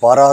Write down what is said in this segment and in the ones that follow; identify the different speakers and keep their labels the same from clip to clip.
Speaker 1: 12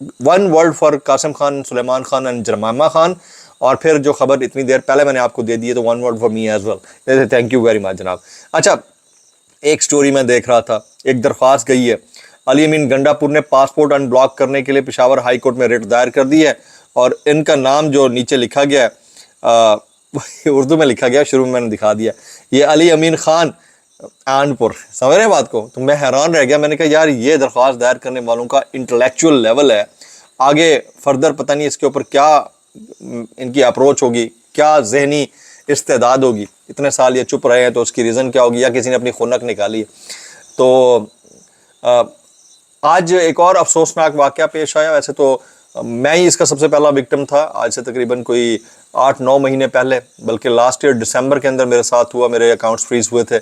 Speaker 1: one word for Qasim Khan, Sulaiman Khan and Jemima Khan. اور پھر جو خبر اتنی دیر پہلے میں نے آپ کو دے دی ہے تو one word for me as well. Thank you very much جناب. اچھا ایک سٹوری میں دیکھ رہا تھا, ایک درخواست گئی ہے علی امین گنڈا پور نے پاسپورٹ ان بلاک کرنے کے لیے پشاور ہائی کورٹ میں ریٹ دائر کر دی ہے, اور ان کا نام جو نیچے لکھا گیا ہے اردو میں لکھا گیا, شروع میں نے دکھا دیا, یہ علی امین خان آنپور. سمجھ رہے ہیں بات کو؟ تو میں حیران رہ گیا, میں نے کہا یار یہ درخواست دائر کرنے والوں کا انٹلیکچوئل لیول ہے, آگے فردر پتہ نہیں اس کے اوپر کیا ان کی اپروچ ہوگی, کیا ذہنی استعداد ہوگی. اتنے سال یہ چپ رہے ہیں تو اس کی ریزن کیا ہوگی, یا کسی نے اپنی خنک نکالی ہے. تو آج ایک اور افسوسناک واقعہ پیش آیا. ویسے تو میں ہی اس کا سب سے پہلا وکٹم تھا, آج سے تقریباً کوئی 8-9 مہینے پہلے, بلکہ لاسٹ ایئر دسمبر کے اندر میرے ساتھ ہوا, میرے اکاؤنٹس فریز ہوئے تھے.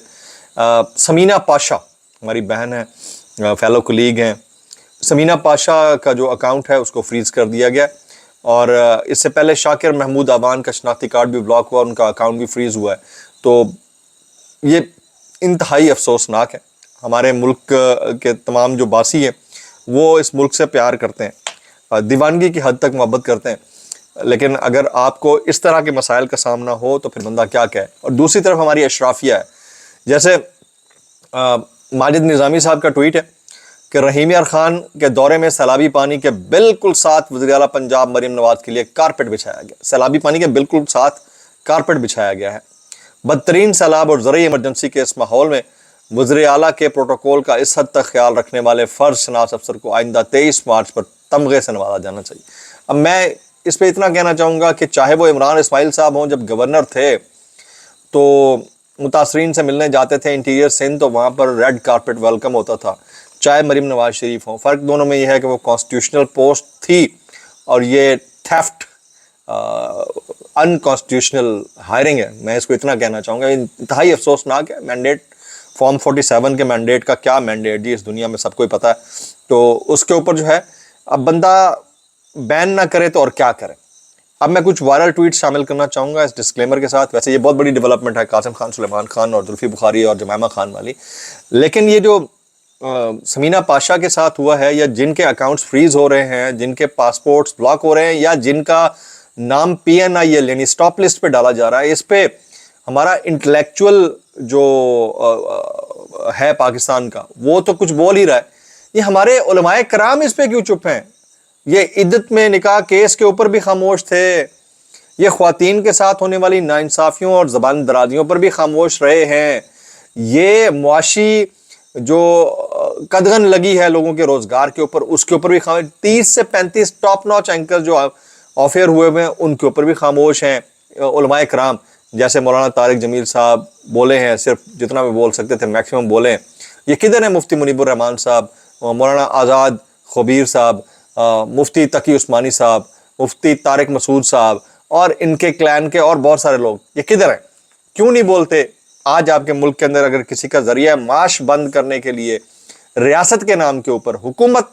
Speaker 1: سمینہ پاشا ہماری بہن ہے, فیلو کولیگ ہیں. سمینہ پاشا کا جو اکاؤنٹ ہے اس کو فریز کر دیا گیا, اور اس سے پہلے شاکر محمود آبان کا شناختی کارڈ بھی بلاک ہوا, ان کا اکاؤنٹ بھی فریز ہوا ہے. تو یہ انتہائی افسوسناک ہے. ہمارے ملک کے تمام جو باسی ہیں وہ اس ملک سے پیار کرتے ہیں, دیوانگی کی حد تک محبت کرتے ہیں, لیکن اگر آپ کو اس طرح کے مسائل کا سامنا ہو تو پھر بندہ کیا کہے. اور دوسری طرف ہماری اشرافیہ ہے, جیسے ماجد نظامی صاحب کا ٹویٹ ہے کہ رحیم یار خان کے دورے میں سیلابی پانی کے بالکل ساتھ وزیر اعلیٰ پنجاب مریم نواز کے لیے کارپیٹ بچھایا گیا. سیلابی پانی کے بالکل ساتھ کارپیٹ بچھایا گیا ہے. بدترین سیلاب اور زرعی ایمرجنسی کے اس ماحول میں وزیر اعلیٰ کے پروٹوکول کا اس حد تک خیال رکھنے والے فرض شناس افسر کو آئندہ 23 مارچ پر تمغے سے نوازا جانا چاہیے. اب میں اس پہ اتنا کہنا چاہوں گا کہ چاہے وہ عمران اسماعیل صاحب ہوں, جب گورنر تھے تو متاثرین سے ملنے جاتے تھے انٹیریئر سندھ, تو وہاں پر ریڈ کارپیٹ ویلکم ہوتا تھا, چاہے مریم نواز شریف ہوں. فرق دونوں میں یہ ہے کہ وہ کانسٹیٹیوشنل پوسٹ تھی اور یہ تھیفٹ ان کانسٹیٹیوشنل ہائرنگ ہے. میں اس کو اتنا کہنا چاہوں گا, انتہائی افسوسناک ہے. مینڈیٹ فارم 47 کے مینڈیٹ کا کیا مینڈیٹ جی, اس دنیا میں سب کو ہی پتہ ہے. تو اس کے اوپر جو ہے اب بندہ بین نہ کرے تو اور کیا کرے. اب میں کچھ وائرل ٹویٹ شامل کرنا چاہوں گا اس ڈسکلیمر کے ساتھ. ویسے یہ بہت بڑی ڈیولپمنٹ ہے قاسم خان, سلیمان خان اور زلفی بخاری اور جمائمہ خان والی, لیکن یہ جو سمینہ پاشا کے ساتھ ہوا ہے, یا جن کے اکاؤنٹس فریز ہو رہے ہیں, جن کے پاسپورٹس بلاک ہو رہے ہیں, یا جن کا نام PNIL یعنی سٹاپ لسٹ پہ ڈالا جا رہا ہے, اس پہ ہمارا انٹلیکچوئل جو ہے پاکستان کا وہ تو کچھ بول ہی رہا ہے. یہ ہمارے علماء کرام اس پہ کیوں چپ ہیں؟ یہ عدت میں نکاح کیس کے اوپر بھی خاموش تھے, یہ خواتین کے ساتھ ہونے والی ناانصافیوں اور زبان درازیوں پر بھی خاموش رہے ہیں, یہ معاشی جو قدغن لگی ہے لوگوں کے روزگار کے اوپر اس کے اوپر بھی خاموش. 30 سے 35 ٹاپ ناچ اینکر جو آفیئر ہوئے ہوئے ہیں ان کے اوپر بھی خاموش ہیں علماء کرام. جیسے مولانا طارق جمیل صاحب بولے ہیں, صرف جتنا بھی بول سکتے تھے میکسیمم بولے ہیں. یہ کدھر ہیں مفتی منیب الرحمان صاحب, مولانا آزاد خبیر صاحب, مفتی تقی عثمانی صاحب, مفتی طارق مسعود صاحب اور ان کے کلین کے اور بہت سارے لوگ, یہ کدھر ہیں؟ کیوں نہیں بولتے؟ آج آپ کے ملک کے اندر اگر کسی کا ذریعہ معاش بند کرنے کے لیے ریاست کے نام کے اوپر حکومت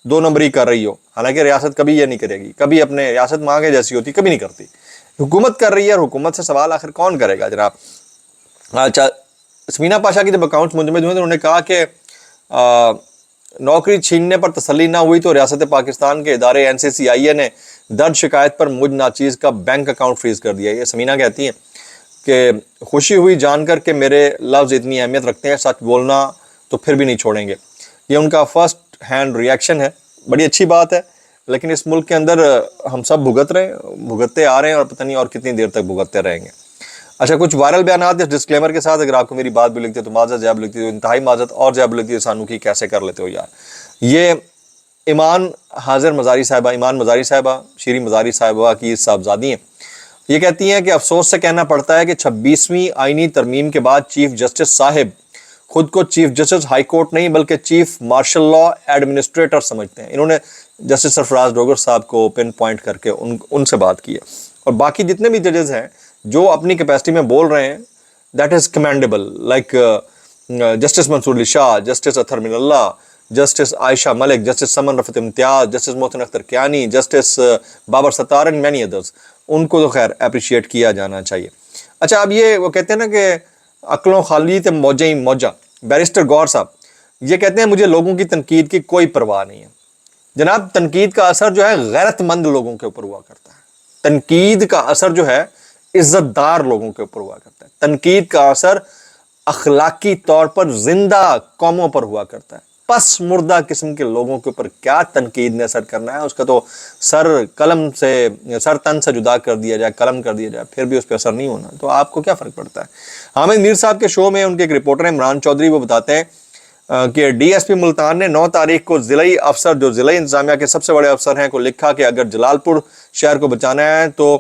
Speaker 1: 2 نمبری کر رہی ہو, حالانکہ ریاست کبھی یہ نہیں کرے گی, کبھی اپنے ریاست مانگے جیسی ہوتی کبھی نہیں کرتی, حکومت کر رہی ہے, اور حکومت سے سوال آخر کون کرے گا جناب. اچھا سمینہ پاشا کی جب اکاؤنٹس منجمد ہوئے تو انہوں نے کہا کہ نوکری چھیننے پر تسلی نہ ہوئی تو ریاست پاکستان کے ادارے NCCIA نے درج شکایت پر مجھ ناچیز کا بینک اکاؤنٹ فریز کر دیا. یہ سمینہ کہتی ہیں کہ خوشی ہوئی جان کر کہ میرے لفظ اتنی اہمیت رکھتے ہیں, سچ بولنا تو پھر بھی نہیں چھوڑیں گے. یہ ان کا فرسٹ ہینڈ ریئیکشن ہے, بڑی اچھی بات ہے, لیکن اس ملک کے اندر ہم سب بھگتتے آ رہے ہیں اور پتہ نہیں اور کتنی دیر تک بھگتتے رہیں گے. اچھا کچھ وائرل بیانات اس ڈسکلیمر کے ساتھ, اگر آپ کو میری بات بھی لگتی ہے تو معذرت, زیب لگتی ہے تو انتہائی معذرت, اور زیب لگتی ہے سانو کی کیسے کر لیتے ہو یار. یہ ایمان مزاری صاحبہ شیریں مزاری صاحبہ کی صاحبزادی ہیں. یہ کہتی ہیں کہ افسوس سے کہنا پڑتا ہے کہ 26ویں آئینی ترمیم کے بعد چیف جسٹس صاحب خود کو چیف جسٹس ہائی کورٹ نہیں بلکہ چیف مارشل لا ایڈمنسٹریٹر سمجھتے ہیں. انہوں نے جسٹس سرفراز ڈوگر صاحب کو پن پوائنٹ کر کے ان سے بات کی ہے. اور باقی جتنے بھی ججز ہیں جو اپنی کیپیسٹی میں بول رہے ہیں, that is commendable, like justice Mansoor Ali Shah, justice Athar Minallah, justice Ayesha Malik, justice Saman Rafat Imtiaz, justice Mohsin Akhtar Kayani, justice Babar Sattar and many others. ان کو تو خیر اپریشیٹ کیا جانا چاہیے. اچھا اب یہ وہ کہتے ہیں نا کہ عقلوں خالی تے موجیں ہی موجہ, بیرسٹر گور صاحب یہ کہتے ہیں مجھے لوگوں کی تنقید کی کوئی پرواہ نہیں ہے. جناب تنقید کا اثر جو ہے غیرت مند لوگوں کے اوپر ہوا کرتا ہے، تنقید کا اثر جو ہے عزت دار لوگوں کے اوپر ہوا کرتا ہے، تنقید کا اثر اخلاقی طور پر زندہ قوموں پر ہوا کرتا ہے۔ پس مردہ قسم کے لوگوں کے اوپر کیا تنقید نے اثر کرنا ہے، اس کا تو سر تن سے جدا کر دیا جائے، قلم کر دیا جائے، پھر بھی اس پہ اثر نہیں ہونا، تو آپ کو کیا فرق پڑتا ہے۔ حامد میر صاحب کے شو میں ان کے ایک رپورٹر ہیں عمران چودھری، وہ بتاتے ہیں کہ ڈی ایس پی ملتان نے 9 تاریخ کو ضلعی افسر جو ضلعی انتظامیہ کے سب سے بڑے افسر ہیں کو لکھا کہ اگر جلال پور شہر کو بچانا ہے تو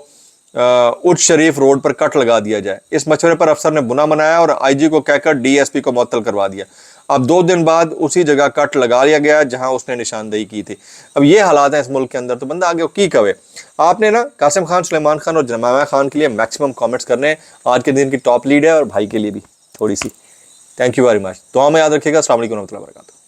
Speaker 1: اچ شریف روڈ پر کٹ لگا دیا جائے۔ اس مشورے پر افسر نے بنا منایا اور آئی جی کو کہہ کر ڈی ایس پی کو معطل کروا دیا۔ اب 2 دن بعد اسی جگہ کٹ لگا لیا گیا جہاں اس نے نشاندہی کی تھی۔ اب یہ حالات ہیں اس ملک کے اندر، تو بندہ آگے کی کہے۔ آپ نے نا قاسم خان، سلیمان خان اور جمامہ خان کے لیے میکسیمم کامنٹس کرنے، آج کے دن کی ٹاپ لیڈ ہے، اور بھائی کے لیے بھی تھوڑی سی۔ تھینک یو ویری مچ، دعا میں یاد رکھیے گا۔ السلام علیکم ورحمۃ اللہ وبرکاتہ۔